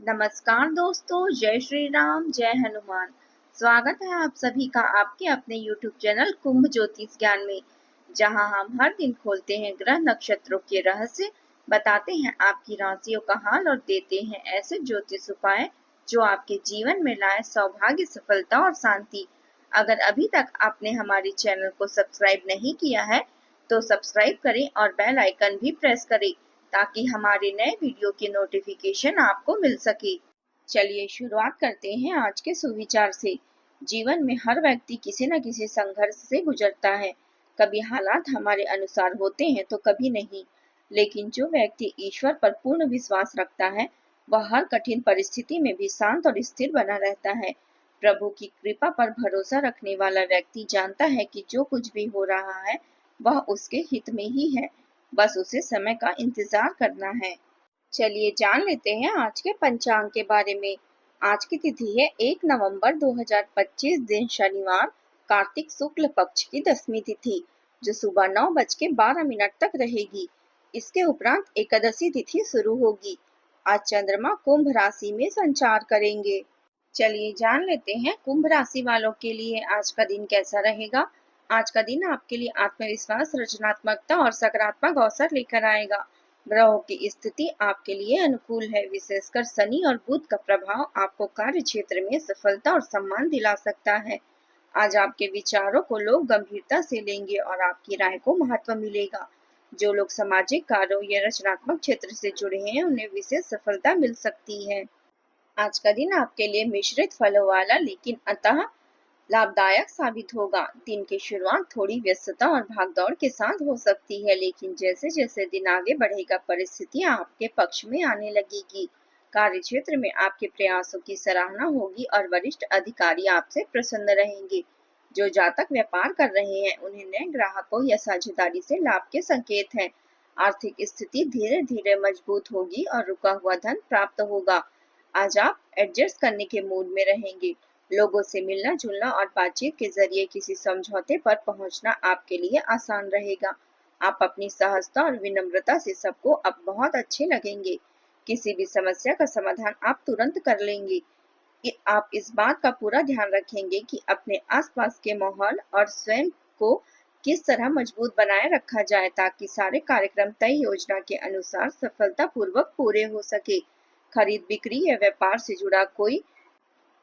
नमस्कार दोस्तों, जय श्री राम, जय हनुमान। स्वागत है आप सभी का आपके अपने YouTube चैनल कुंभ ज्योतिष ज्ञान में, जहां हम हर दिन खोलते हैं ग्रह नक्षत्रों के रहस्य, बताते हैं आपकी राशियों का हाल और देते हैं ऐसे ज्योतिष उपाय जो आपके जीवन में लाए सौभाग्य, सफलता और शांति। अगर अभी तक आपने हमारे चैनल को सब्सक्राइब नहीं किया है तो सब्सक्राइब करें और बेल आइकन भी प्रेस करें ताकि हमारे नए वीडियो की नोटिफिकेशन आपको मिल सके। चलिए शुरुआत करते हैं आज के सुविचार से। जीवन में हर व्यक्ति किसी न किसी संघर्ष से गुजरता है। कभी हालात हमारे अनुसार होते हैं तो कभी नहीं, लेकिन जो व्यक्ति ईश्वर पर पूर्ण विश्वास रखता है वह हर कठिन परिस्थिति में भी शांत और स्थिर बना रहता है। प्रभु की कृपा पर भरोसा रखने वाला व्यक्ति जानता है कि जो कुछ भी हो रहा है वह उसके हित में ही है, बस उसे समय का इंतजार करना है। चलिए जान लेते हैं आज के पंचांग के बारे में। आज की तिथि है 1 नवंबर 2025, दिन शनिवार, कार्तिक शुक्ल पक्ष की 10वीं तिथि, जो सुबह 9:12 तक रहेगी। इसके उपरांत एकादशी तिथि शुरू होगी। आज चंद्रमा कुंभ राशि में संचार करेंगे। चलिए जान लेते हैं कुंभ राशि वालों के लिए आज का दिन कैसा रहेगा। आज का दिन आपके लिए आत्मविश्वास, रचनात्मकता और सकारात्मक अवसर लेकर आएगा। ग्रहों की स्थिति आपके लिए अनुकूल है। विशेषकर शनि और बुध का प्रभाव आपको कार्य क्षेत्र में सफलता और सम्मान दिला सकता है। आज आपके विचारों को लोग गंभीरता से लेंगे और आपकी राय को महत्व मिलेगा। जो लोग सामाजिक कार्यों या रचनात्मक क्षेत्र से जुड़े हैं उन्हें विशेष सफलता मिल सकती है। आज का दिन आपके लिए मिश्रित फलों वाला लेकिन अतः लाभदायक साबित होगा। दिन की शुरुआत थोड़ी व्यस्तता और भागदौड़ के साथ हो सकती है, लेकिन जैसे जैसे दिन आगे बढ़ेगा परिस्थितियां आपके पक्ष में आने लगेगी। कार्य क्षेत्र में आपके प्रयासों की सराहना होगी और वरिष्ठ अधिकारी आपसे प्रसन्न रहेंगे। जो जातक व्यापार कर रहे हैं उन्हें नए ग्राहकों या साझेदारी से लाभ के संकेत हैं। आर्थिक स्थिति धीरे धीरे मजबूत होगी और रुका हुआ धन प्राप्त होगा। आज आप एडजस्ट करने के मूड में रहेंगे। लोगों से मिलना जुलना और बातचीत के जरिए किसी समझौते पर पहुंचना आपके लिए आसान रहेगा। आप अपनी सहजता और विनम्रता से सबको अब बहुत अच्छे लगेंगे। किसी भी समस्या का समाधान आप तुरंत कर लेंगे। आप इस बात का पूरा ध्यान रखेंगे कि अपने आसपास के माहौल और स्वयं को किस तरह मजबूत बनाए रखा जाए ताकि सारे कार्यक्रम तय योजना के अनुसार सफलतापूर्वक पूरे हो सके। खरीद बिक्री या व्यापार से जुड़ा कोई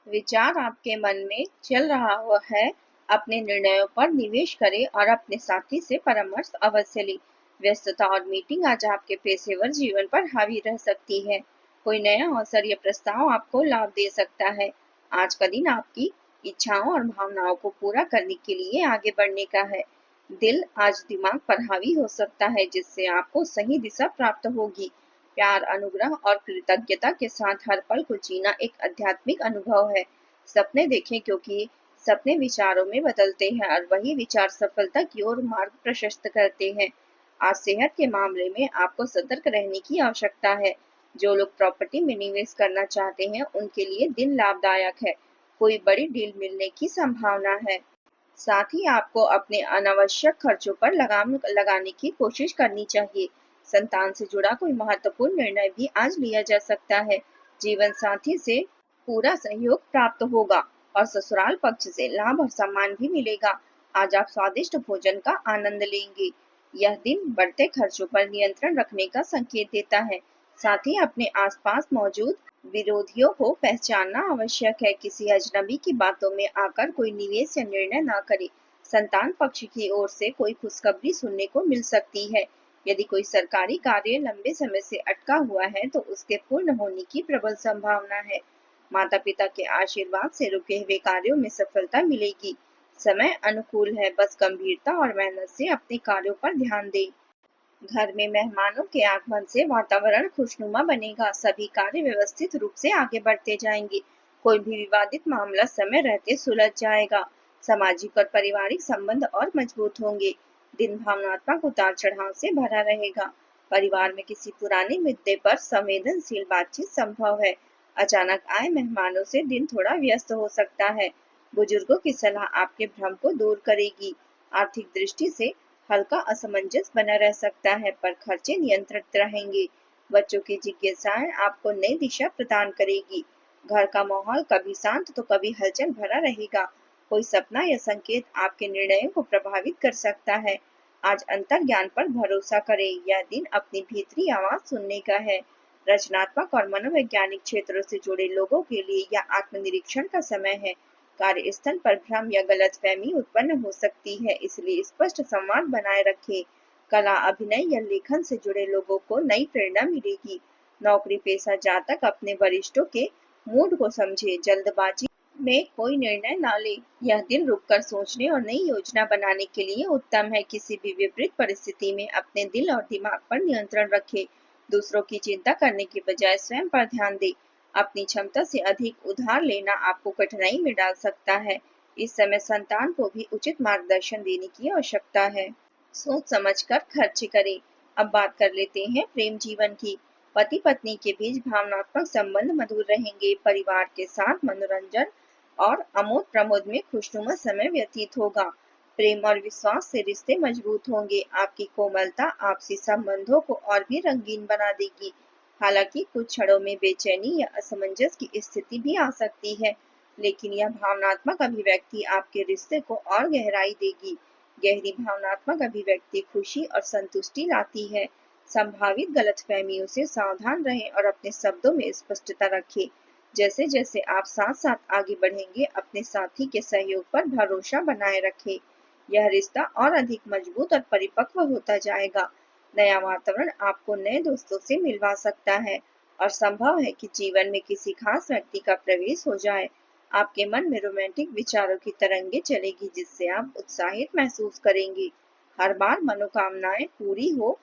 विचार आपके मन में चल रहा हुआ है, अपने निर्णयों पर निवेश करें और अपने साथी से परामर्श अवश्य लें। व्यस्तता और मीटिंग आज आपके पेशेवर जीवन पर हावी रह सकती है। कोई नया अवसर या प्रस्ताव आपको लाभ दे सकता है। आज का दिन आपकी इच्छाओं और भावनाओं को पूरा करने के लिए आगे बढ़ने का है। दिल आज दिमाग पर हावी हो सकता है, जिससे आपको सही दिशा प्राप्त होगी। प्यार, अनुग्रह और कृतज्ञता के साथ हर पल को जीना एक आध्यात्मिक अनुभव है। सपने देखें, क्योंकि सपने विचारों में बदलते हैं और वही विचार सफलता की ओर मार्ग प्रशस्त करते हैं। आज सेहत के मामले में आपको सतर्क रहने की आवश्यकता है। जो लोग प्रॉपर्टी में निवेश करना चाहते हैं उनके लिए दिन लाभदायक है। कोई बड़ी डील मिलने की संभावना है। साथ ही आपको अपने अनावश्यक खर्चों पर लगाम लगाने की कोशिश करनी चाहिए। संतान से जुड़ा कोई महत्वपूर्ण निर्णय भी आज लिया जा सकता है। जीवन साथी से पूरा सहयोग प्राप्त होगा और ससुराल पक्ष से लाभ और सम्मान भी मिलेगा। आज आप स्वादिष्ट भोजन का आनंद लेंगे। यह दिन बढ़ते खर्चों पर नियंत्रण रखने का संकेत देता है। साथ ही अपने आसपास मौजूद विरोधियों को पहचानना आवश्यक है। किसी अजनबी की बातों में आकर कोई निवेश या निर्णय न करे। संतान पक्ष की ओर से कोई खुशखबरी सुनने को मिल सकती है। यदि कोई सरकारी कार्य लंबे समय से अटका हुआ है तो उसके पूर्ण होने की प्रबल संभावना है। माता पिता के आशीर्वाद से रुके हुए कार्यों में सफलता मिलेगी। समय अनुकूल है, बस गंभीरता और मेहनत से अपने कार्यों पर ध्यान दें। घर में मेहमानों के आगमन से वातावरण खुशनुमा बनेगा। सभी कार्य व्यवस्थित रूप से आगे बढ़ते जाएंगे। कोई भी विवादित मामला समय रहते सुलझ जाएगा। सामाजिक और पारिवारिक संबंध और मजबूत होंगे। दिन भावनात्मक उतार चढ़ाव से भरा रहेगा। परिवार में किसी पुराने मुद्दे पर संवेदनशील बातचीत संभव है। अचानक आए मेहमानों से दिन थोड़ा व्यस्त हो सकता है। बुजुर्गों की सलाह आपके भ्रम को दूर करेगी। आर्थिक दृष्टि से हल्का असमंजस बना रह सकता है, पर खर्चे नियंत्रित रहेंगे। बच्चों की जिज्ञासाएं आपको नई दिशा प्रदान करेगी। घर का माहौल कभी शांत तो कभी हलचल भरा रहेगा। कोई सपना या संकेत आपके निर्णयों को प्रभावित कर सकता है। आज अंतर्ज्ञान पर भरोसा करें। यह दिन अपनी भीतरी आवाज सुनने का है। रचनात्मक और मनोवैज्ञानिक क्षेत्रों से जुड़े लोगों के लिए यह आत्मनिरीक्षण का समय है। कार्यस्थल पर भ्रम या गलतफहमी उत्पन्न हो सकती है, इसलिए स्पष्ट संवाद बनाए रखें। कला, अभिनय या लेखन से जुड़े लोगों को नई प्रेरणा मिलेगी। नौकरी पेशा जातक अपने वरिष्ठों के मूड को समझे। जल्दबाजी में कोई निर्णय ना ले। यह दिन रुककर सोचने और नई योजना बनाने के लिए उत्तम है। किसी भी विपरीत परिस्थिति में अपने दिल और दिमाग पर नियंत्रण रखें। दूसरों की चिंता करने की बजाय स्वयं पर ध्यान दें। अपनी क्षमता से अधिक उधार लेना आपको कठिनाई में डाल सकता है। इस समय संतान को भी उचित मार्गदर्शन देने की आवश्यकता है। सोच समझकर खर्च करें। अब बात कर लेते हैं प्रेम जीवन की। पति पत्नी के बीच भावनात्मक संबंध मधुर रहेंगे। परिवार के साथ मनोरंजन और आमोद प्रमोद में खुशनुमा समय व्यतीत होगा। प्रेम और विश्वास से रिश्ते मजबूत होंगे। आपकी कोमलता आपसी संबंधों को और भी रंगीन बना देगी। हालांकि कुछ क्षणों में बेचैनी या असमंजस की स्थिति भी आ सकती है, लेकिन यह भावनात्मक अभिव्यक्ति आपके रिश्ते को और गहराई देगी। गहरी भावनात्मक अभिव्यक्ति खुशी और संतुष्टि लाती है। संभावित गलतफहमियों से सावधान रहें और अपने शब्दों में स्पष्टता रखें। जैसे जैसे आप साथ साथ आगे बढ़ेंगे, अपने साथी के सहयोग पर भरोसा बनाए रखें। यह रिश्ता और अधिक मजबूत और परिपक्व होता जाएगा। नया वातावरण आपको नए दोस्तों से मिलवा सकता है और संभव है कि जीवन में किसी खास व्यक्ति का प्रवेश हो जाए। आपके मन में रोमांटिक विचारों की तरंगे चलेगी, जिससे आप उत्साहित महसूस करेंगे। हर बार मनोकामनाएं पूरी हो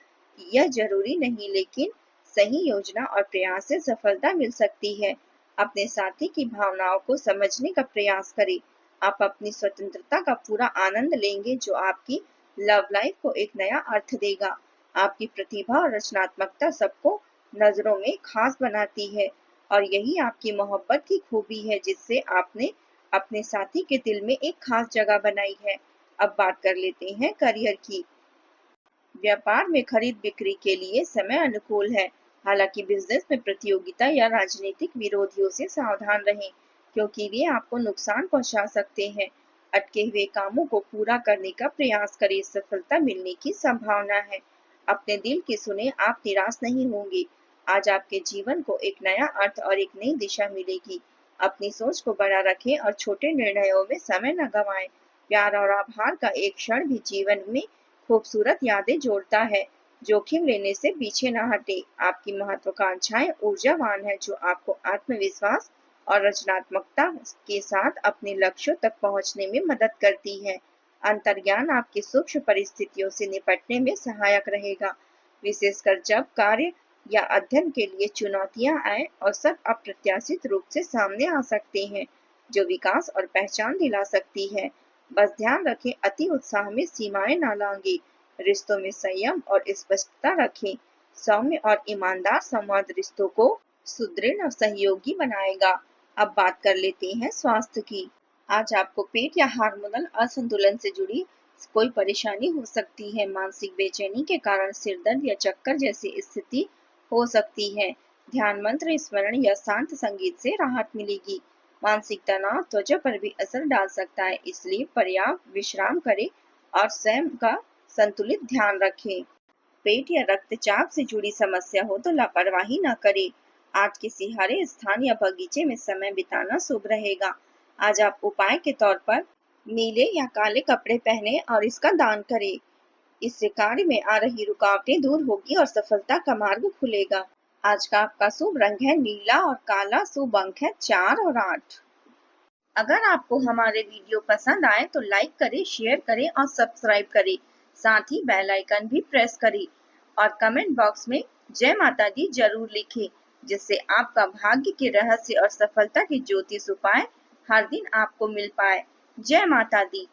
यह जरूरी नहीं, लेकिन सही योजना और प्रयास से सफलता मिल सकती है। अपने साथी की भावनाओं को समझने का प्रयास करें। आप अपनी स्वतंत्रता का पूरा आनंद लेंगे, जो आपकी लव लाइफ को एक नया अर्थ देगा। आपकी प्रतिभा और रचनात्मकता सबको नजरों में खास बनाती है और यही आपकी मोहब्बत की खूबी है, जिससे आपने अपने साथी के दिल में एक खास जगह बनाई है। अब बात कर लेते हैं करियर की। व्यापार में खरीद बिक्री के लिए समय अनुकूल है। हालांकि बिजनेस में प्रतियोगिता या राजनीतिक विरोधियों से सावधान रहें, क्योंकि वे आपको नुकसान पहुंचा सकते हैं। अटके हुए कामों को पूरा करने का प्रयास करें, सफलता मिलने की संभावना है। अपने दिल की सुने, आप निराश नहीं होंगे। आज आपके जीवन को एक नया अर्थ और एक नई दिशा मिलेगी। अपनी सोच को बड़ा रखें और छोटे निर्णयों में समय न गंवाएं। प्यार और आभार का एक क्षण भी जीवन में खूबसूरत यादें जोड़ता है। जोखिम लेने से पीछे न हटे। आपकी महत्वाकांक्षाएं ऊर्जावान है, जो आपको आत्मविश्वास और रचनात्मकता के साथ अपने लक्ष्यों तक पहुंचने में मदद करती है। अंतर्ज्ञान आपकी सूक्ष्म परिस्थितियों से निपटने में सहायक रहेगा, विशेषकर जब कार्य या अध्ययन के लिए चुनौतियां आए और सब अप्रत्याशित रूप से सामने आ सकते हैं, जो विकास और पहचान दिला सकती है। बस ध्यान रखें, अति उत्साह में सीमाएं न लांघें। रिश्तों में संयम और स्पष्टता रखें। सौम्य और ईमानदार संवाद रिश्तों को सुदृढ़ और सहयोगी बनाएगा। अब बात कर लेते हैं स्वास्थ्य की। आज आपको पेट या हार्मोनल असंतुलन से जुड़ी कोई परेशानी हो सकती है। मानसिक बेचैनी के कारण सिर दर्द या चक्कर जैसी स्थिति हो सकती है। ध्यान मंत्र स्मरण या शांत संगीत से राहत मिलेगी। मानसिक तनाव त्वचा पर भी असर डाल सकता है, इसलिए पर्याप्त विश्राम करें और स्वयं का संतुलित ध्यान रखें। पेट या रक्तचाप से जुड़ी समस्या हो तो लापरवाही न करें। आज किसी हरे स्थान या बगीचे में समय बिताना शुभ रहेगा। आज आप उपाय के तौर पर नीले या काले कपड़े पहने और इसका दान करें। इससे कार्य में आ रही रुकावटें दूर होगी और सफलता का मार्ग खुलेगा। आज का आपका शुभ रंग है नीला और काला। शुभ अंक है 4 और 8। अगर आपको हमारे वीडियो पसंद आए तो लाइक करें, शेयर करें और सब्सक्राइब करें। साथ ही बेल आइकन भी प्रेस करें और कमेंट बॉक्स में जय माता दी जरूर लिखें, जिससे आपका भाग्य के रहस्य और सफलता के ज्योतिष उपाय हर दिन आपको मिल पाए। जय माता दी।